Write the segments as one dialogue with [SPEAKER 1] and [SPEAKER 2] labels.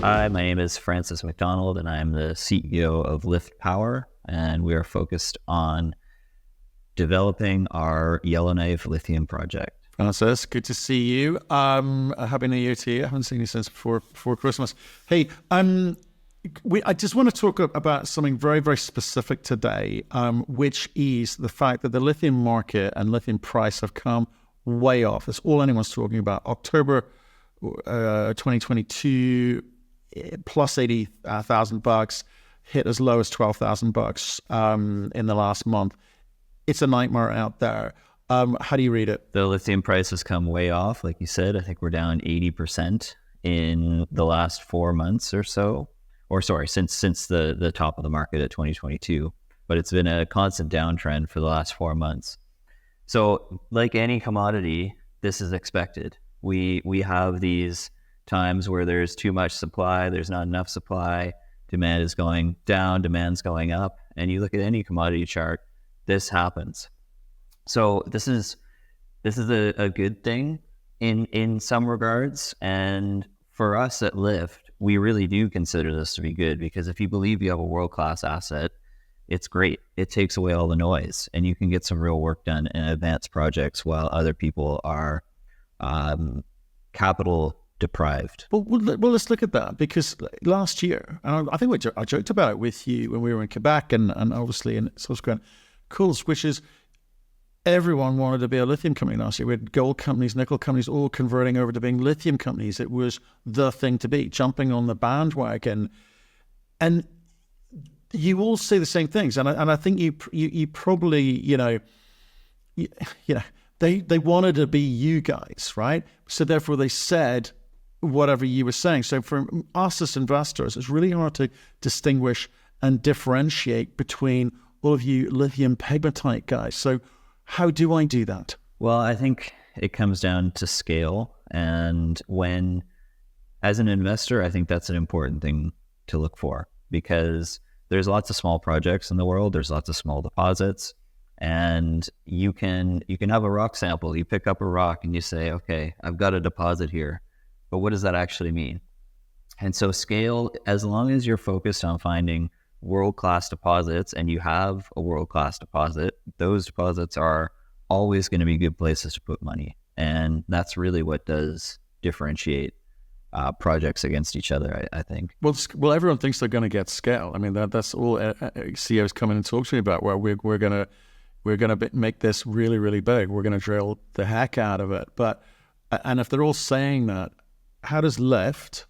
[SPEAKER 1] Hi, my name is Francis MacDonald, and I'm the CEO of LlFT Power, and we are focused on developing our Yellowknife lithium project.
[SPEAKER 2] Francis, good to see you. Happy New Year to you. I haven't seen you since before Christmas. Hey, I just want to talk about something very, very specific today, which is the fact that the lithium market and lithium price have come way off. That's all anyone's talking about. October 2022, plus $80,000, hit as low as $12,000 in the last month. It's a nightmare out there. How do you read it?
[SPEAKER 1] The lithium price has come way off. Like you said, I think we're down 80% in the last 4 months or so. Or sorry, since the top of the market at 2022. But it's been a constant downtrend for the last 4 months. So like any commodity, this is expected. We have these times where there's too much supply, there's not enough supply, demand is going down, demand's going up. And you look at any commodity chart, this happens. So this is a good thing in some regards. And for us at LlFT, we really do consider this to be good, because if you believe you have a world-class asset, it's great. It takes away all the noise and you can get some real work done in advanced projects while other people are capital deprived.
[SPEAKER 2] Well, let's look at that, because last year, and I think I joked about it with you when we were in Quebec and obviously in subsequent calls, which is everyone wanted to be a lithium company last year. We had gold companies, nickel companies, all converting over to being lithium companies. It was the thing to be, jumping on the bandwagon. And you all say the same things. And I think you probably, they wanted to be you guys, right? So therefore they said whatever you were saying. So for us as investors, it's really hard to distinguish and differentiate between all of you lithium pegmatite guys. So how do I do that?
[SPEAKER 1] Well, I think it comes down to scale. And as an investor, I think that's an important thing to look for, because there's lots of small projects in the world. There's lots of small deposits, and you can have a rock sample. You pick up a rock and you say, okay, I've got a deposit here, but what does that actually mean? And so scale, as long as you're focused on finding world-class deposits, and you have a world-class deposit, those deposits are always going to be good places to put money. And that's really what does differentiate projects against each other, I think.
[SPEAKER 2] Well, everyone thinks they're going to get scale. I mean, that's all CEOs come in and talk to me about, where we're going to make this really, really big. We're going to drill the heck out of it. And if they're all saying that, how does LlFT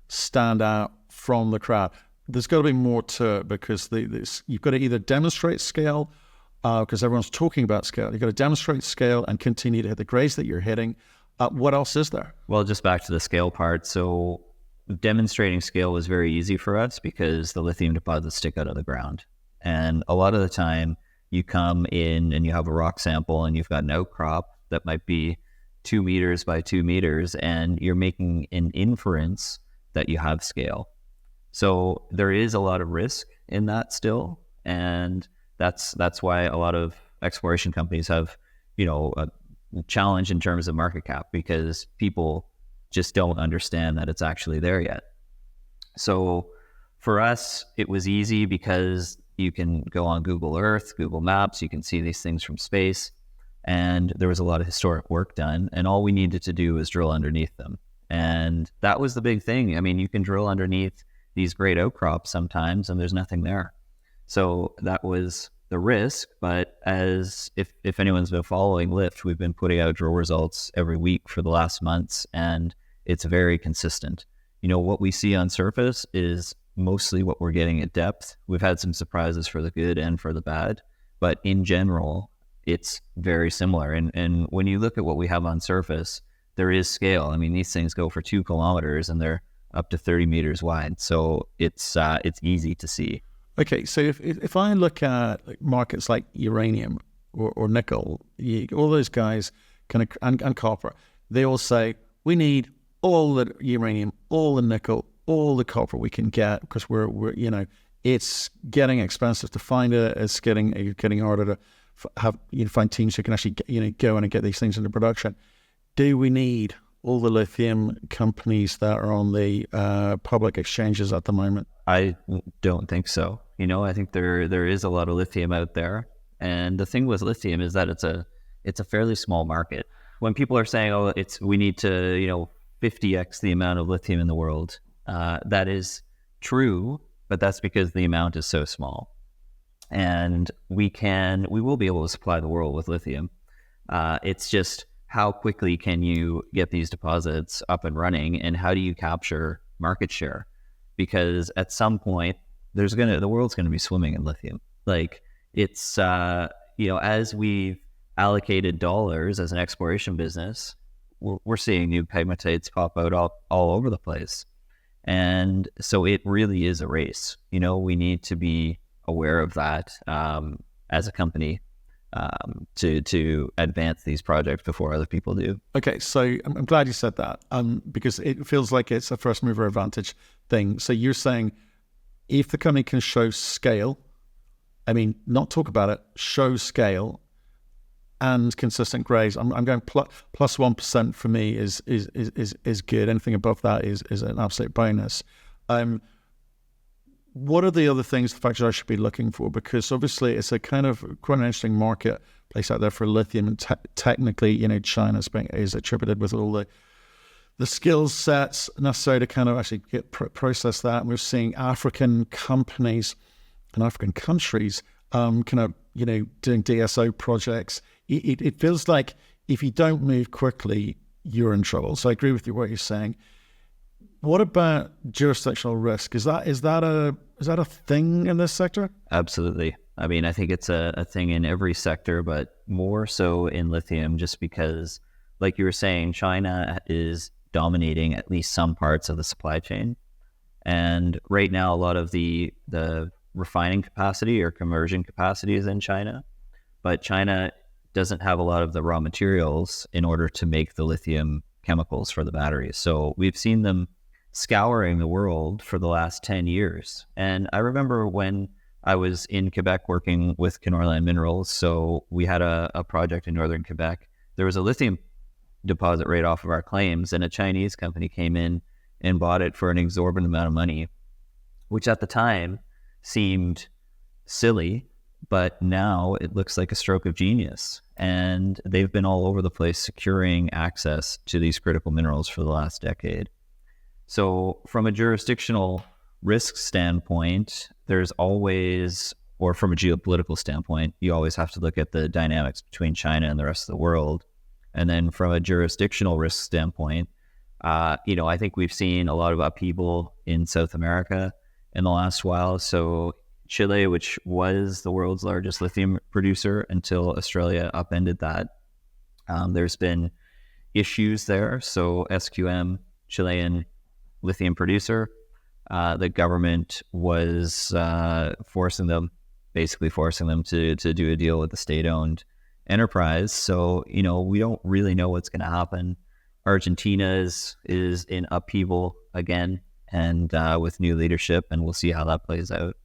[SPEAKER 2] stand out from the crowd? There's got to be more to it, because you've got to either demonstrate scale, because everyone's talking about scale. You've got to demonstrate scale and continue to hit the grades that you're hitting. What else is there?
[SPEAKER 1] Well, just back to the scale part. So demonstrating scale was very easy for us because the lithium deposits stick out of the ground. And a lot of the time you come in and you have a rock sample and you've got an outcrop that might be 2 meters by 2 meters, and you're making an inference that you have scale. So there is a lot of risk in that still. And that's why a lot of exploration companies have, a challenge in terms of market cap, because people just don't understand that it's actually there yet. So for us, it was easy because you can go on Google Earth, Google Maps, you can see these things from space. And there was a lot of historic work done, and all we needed to do was drill underneath them. And that was the big thing. I mean, you can drill underneath these great outcrops sometimes and there's nothing there. So that was the risk. But if anyone's been following LlFT, we've been putting out drill results every week for the last months, and it's very consistent. What we see on surface is mostly what we're getting at depth. We've had some surprises for the good and for the bad, but in general, it's very similar. And when you look at what we have on surface, there is scale. I mean, these things go for 2 kilometers and they're up to 30 meters wide. So it's easy to see.
[SPEAKER 2] Okay, so if I look at markets like uranium or nickel, all those guys and copper, they all say we need all the uranium, all the nickel, all the copper we can get, because we're it's getting expensive to find it. It's getting harder to find teams who can actually go in and get these things into production. Do we need all the lithium companies that are on the public exchanges at the moment?
[SPEAKER 1] I don't think so. I think there is a lot of lithium out there, and the thing with lithium is that it's a fairly small market. When people are saying, "Oh, we need to 50x the amount of lithium in the world," that is true, but that's because the amount is so small, and we will be able to supply the world with lithium. It's just how quickly can you get these deposits up and running, and how do you capture market share? Because at some point, the world's gonna be swimming in lithium. Like it's as we've allocated dollars as an exploration business, we're seeing new pegmatites pop out all over the place, and so it really is a race. We need to be aware of that as a company to advance these projects before other people do.
[SPEAKER 2] Okay, so I'm glad you said that because it feels like it's a first mover advantage thing. So you're saying if the company can show scale, not talk about it, show scale and consistent grades. I'm going plus 1% for me is good. Anything above that is an absolute bonus. What are the other things, the factors I should be looking for? Because obviously it's a kind of quite an interesting marketplace out there for lithium, and technically, China is attributed with all the skill sets necessary to kind of actually process that. And we're seeing African companies and African countries doing DSO projects. It feels like if you don't move quickly, you're in trouble. So I agree with what you're saying. What about jurisdictional risk? Is that a thing in this sector?
[SPEAKER 1] Absolutely. I think it's a thing in every sector, but more so in lithium, just because, like you were saying, China is dominating at least some parts of the supply chain. And right now, a lot of the refining capacity or conversion capacity is in China, but China doesn't have a lot of the raw materials in order to make the lithium chemicals for the batteries. So we've seen them scouring the world for the last 10 years. And I remember when I was in Quebec working with Kenorland Minerals, so we had a project in northern Quebec. There was a lithium deposit right off of our claims, and a Chinese company came in and bought it for an exorbitant amount of money, which at the time seemed silly, but now it looks like a stroke of genius. And they've been all over the place securing access to these critical minerals for the last decade. So from a jurisdictional risk standpoint, there's always, or from a geopolitical standpoint, you always have to look at the dynamics between China and the rest of the world. And then from a jurisdictional risk standpoint, I think we've seen a lot of upheaval in South America in the last while. So Chile, which was the world's largest lithium producer until Australia upended that, there's been issues there. So SQM, Chilean lithium producer, the government was forcing them to do a deal with the state-owned enterprise. So, we don't really know what's going to happen. Argentina is in upheaval again, and with new leadership, and we'll see how that plays out.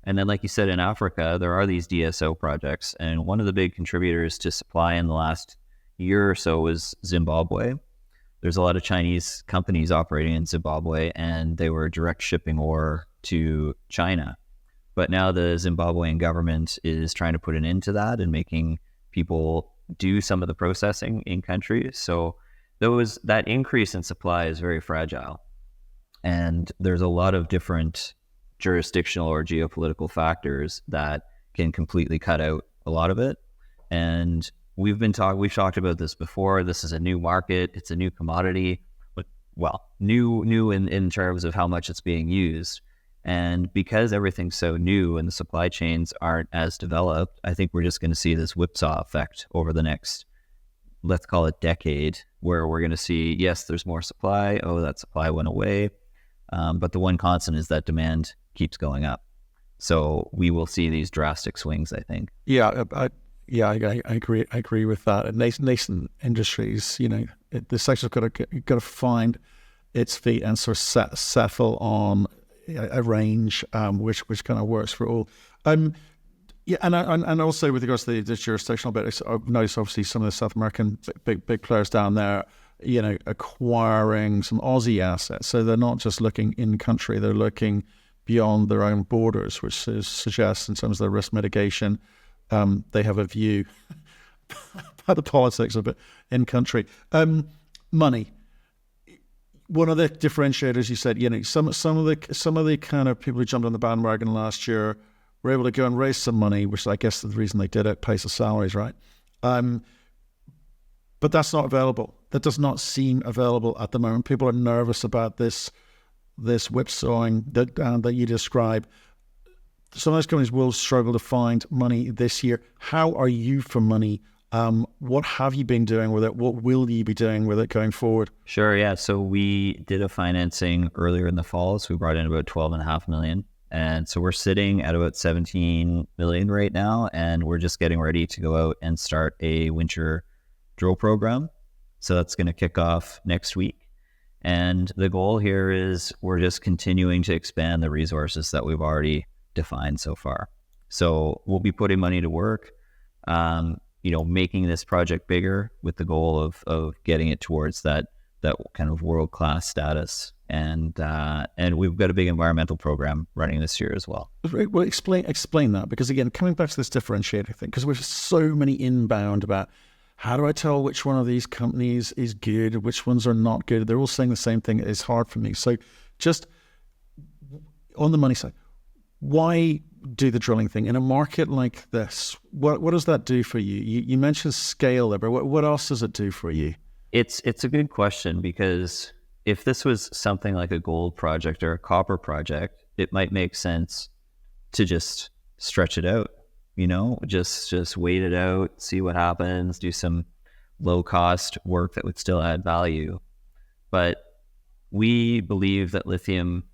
[SPEAKER 1] And then, like you said, in Africa, there are these DSO projects, and one of the big contributors to supply in the last year or so was Zimbabwe. There's a lot of Chinese companies operating in Zimbabwe, and they were direct shipping ore to China. But now the Zimbabwean government is trying to put an end to that and making people do some of the processing in country. So that increase in supply is very fragile. And there's a lot of different jurisdictional or geopolitical factors that can completely cut out a lot of it. And we've talked about this before. This is a new market. It's a new commodity. Well, new in terms of how much it's being used. And because everything's so new and the supply chains aren't as developed, I think we're just going to see this whipsaw effect over the next, let's call it decade, where we're going to see, yes, there's more supply. Oh, that supply went away. But the one constant is that demand keeps going up. So we will see these drastic swings, I think.
[SPEAKER 2] Yeah, I agree. I agree with that. And nascent industries, the sector's got to find its feet and sort of settle on a range which kind of works for all. And also with regards to the jurisdictional bit, I've noticed obviously some of the South American big players down there acquiring some Aussie assets. So they're not just looking in country, they're looking beyond their own borders, which suggests in terms of their risk mitigation, they have a view about the politics of it in country. Money. One of the differentiators, you said, some of the kind of people who jumped on the bandwagon last year were able to go and raise some money, which I guess is the reason they did it, pays the salaries, right? But that's not available. That does not seem available at the moment. People are nervous about this whipsawing that you describe. Some of those companies will struggle to find money this year. How are you for money? What have you been doing with it? What will you be doing with it going forward?
[SPEAKER 1] Sure, yeah. So we did a financing earlier in the fall. So we brought in about 12.5 million. And so we're sitting at about 17 million right now. And we're just getting ready to go out and start a winter drill program. So that's going to kick off next week. And the goal here is we're just continuing to expand the resources that we've already defined so far. So we'll be putting money to work, making this project bigger with the goal of getting it towards that kind of world-class status. And we've got a big environmental program running this year as well.
[SPEAKER 2] Well, explain that, because again, coming back to this differentiator thing, because there's so many inbound about how do I tell which one of these companies is good, which ones are not good? They're all saying the same thing. It's hard for me. So just on the money side, why do the drilling thing in a market like this? What does that do for you? You mentioned scale there, but what else does it do for you?
[SPEAKER 1] It's a good question, because if this was something like a gold project or a copper project, it might make sense to just stretch it out, just wait it out, see what happens, do some low cost work that would still add value. But we believe that lithium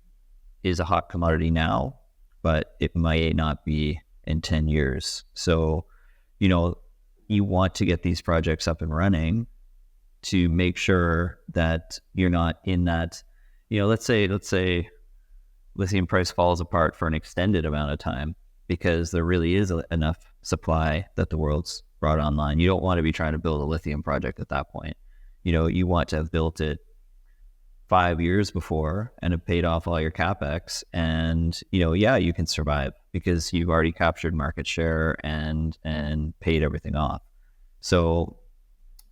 [SPEAKER 1] is a hot commodity now, but it might not be in 10 years. So, you want to get these projects up and running to make sure that you're not in that, let's say lithium price falls apart for an extended amount of time because there really is enough supply that the world's brought online. You don't want to be trying to build a lithium project at that point. You want to have built it 5 years before and have paid off all your capex, and you can survive because you've already captured market share and paid everything off. So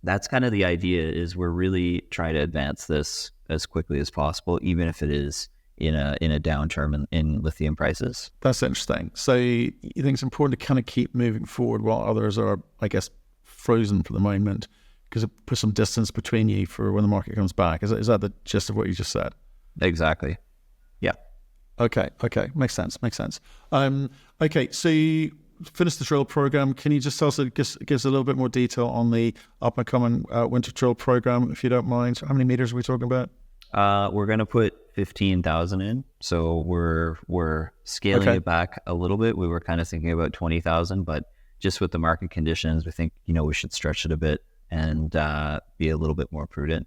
[SPEAKER 1] that's kind of the idea, is we're really trying to advance this as quickly as possible, even if it is in a downturn in lithium prices.
[SPEAKER 2] That's interesting. So you think it's important to kind of keep moving forward while others are, I guess, frozen for the moment, because it puts some distance between you for when the market comes back. Is that the gist of what you just said?
[SPEAKER 1] Exactly. Yeah.
[SPEAKER 2] Okay. Makes sense. Okay, so you finished the drill program. Can you just tell us, give us a little bit more detail on the up and coming winter drill program, if you don't mind? How many meters are we talking about?
[SPEAKER 1] We're going to put 15,000 in. So we're scaling it back a little bit. We were kind of thinking about 20,000, but just with the market conditions, we think, we should stretch it a bit and be a little bit more prudent.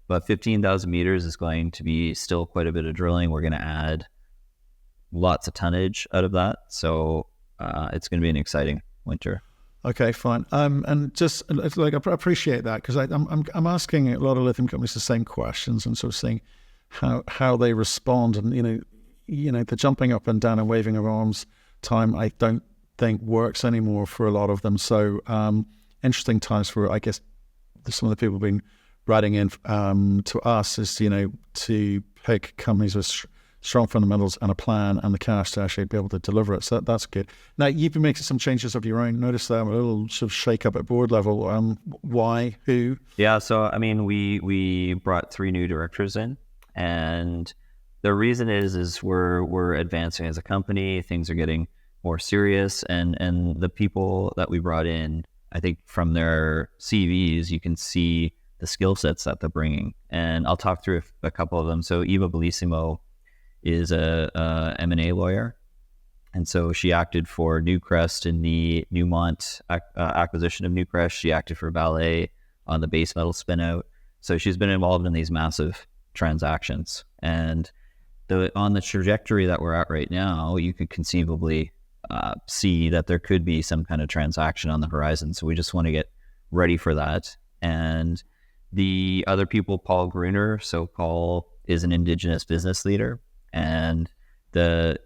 [SPEAKER 1] But 15,000 meters is going to be still quite a bit of drilling. We're going to add lots of tonnage out of that. So it's going to be an exciting winter.
[SPEAKER 2] Okay, fine. And just I appreciate that, because I'm asking a lot of lithium companies the same questions and sort of seeing how they respond. And the jumping up and down and waving of arms time, I don't think works anymore for a lot of them. So interesting times for, I guess, some of the people who've been writing in to us is to pick companies with strong fundamentals and a plan and the cash to actually be able to deliver it. So that's good. Now, you've been making some changes of your own. Notice that a little sort of shake up at board level. Why? Who?
[SPEAKER 1] Yeah, so we brought 3 new directors in, and the reason is we're advancing as a company. Things are getting more serious, and the people that we brought in, I think from their CVs, you can see the skill sets that they're bringing. And I'll talk through a couple of them. So Eva Bellissimo is a M&A lawyer. And so she acted for Newcrest in the Newmont acquisition of Newcrest. She acted for Vale on the base metal spinout. So she's been involved in these massive transactions. And on the trajectory that we're at right now, you could conceivably see that there could be some kind of transaction on the horizon. So we just want to get ready for that. And The other people, Paul Gruner. So Paul is an Indigenous business leader, and the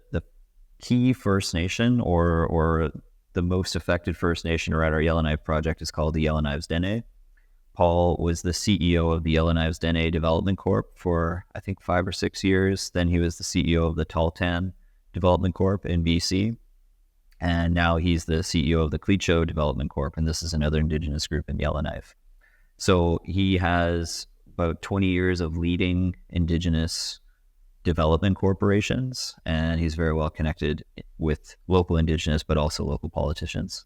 [SPEAKER 1] key First Nation or the most affected First Nation around our Yellowknife project is called the Yellowknives Dene. Paul was the CEO of the Yellowknives Dene Development Corp for, I think, 5 or 6 years. Then he was the CEO of the Tahltan Development Corp in BC. And now he's the CEO of the Cleacho Development Corp. And this is another Indigenous group in Yellowknife. So he has about 20 years of leading Indigenous development corporations. And he's very well connected with local Indigenous, but also local politicians.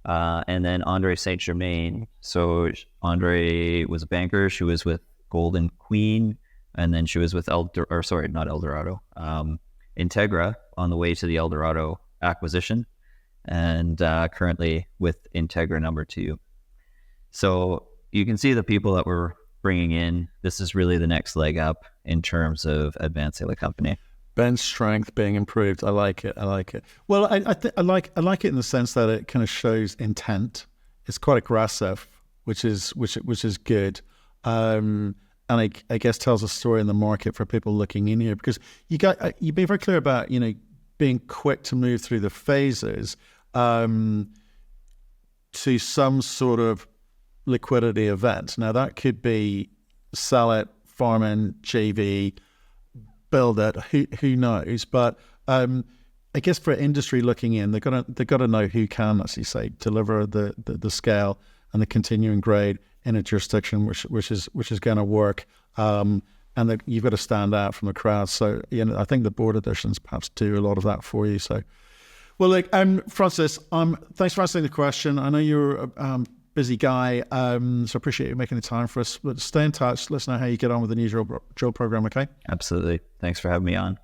[SPEAKER 1] And then Andre Saint Germain. So Andre was a banker. She was with Golden Queen, and then she was with Integra on the way to the Eldorado acquisition, and currently with Integra number 2. So you can see the people that we're bringing in. This is really the next leg up in terms of advancing the company.
[SPEAKER 2] Bench strength being improved. I like it. Well, I like it in the sense that it kind of shows intent. It's quite aggressive, which is good, and I guess tells a story in the market for people looking in here, because you've been very clear about being quick to move through the phases to some sort of liquidity event. Now that could be sell it, farm in, JV, build it, who knows? But I guess for industry looking in, they've got to know who can, as you say, deliver the scale and the continuing grade in a jurisdiction which is going to work, and that you've got to stand out from the crowd. So I think the board additions perhaps do a lot of that for you. So, well, look, Francis, thanks for answering the question. I know you're busy guy, so appreciate you making the time for us. But stay in touch. Let us know how you get on with the new drill program, okay?
[SPEAKER 1] Absolutely. Thanks for having me on.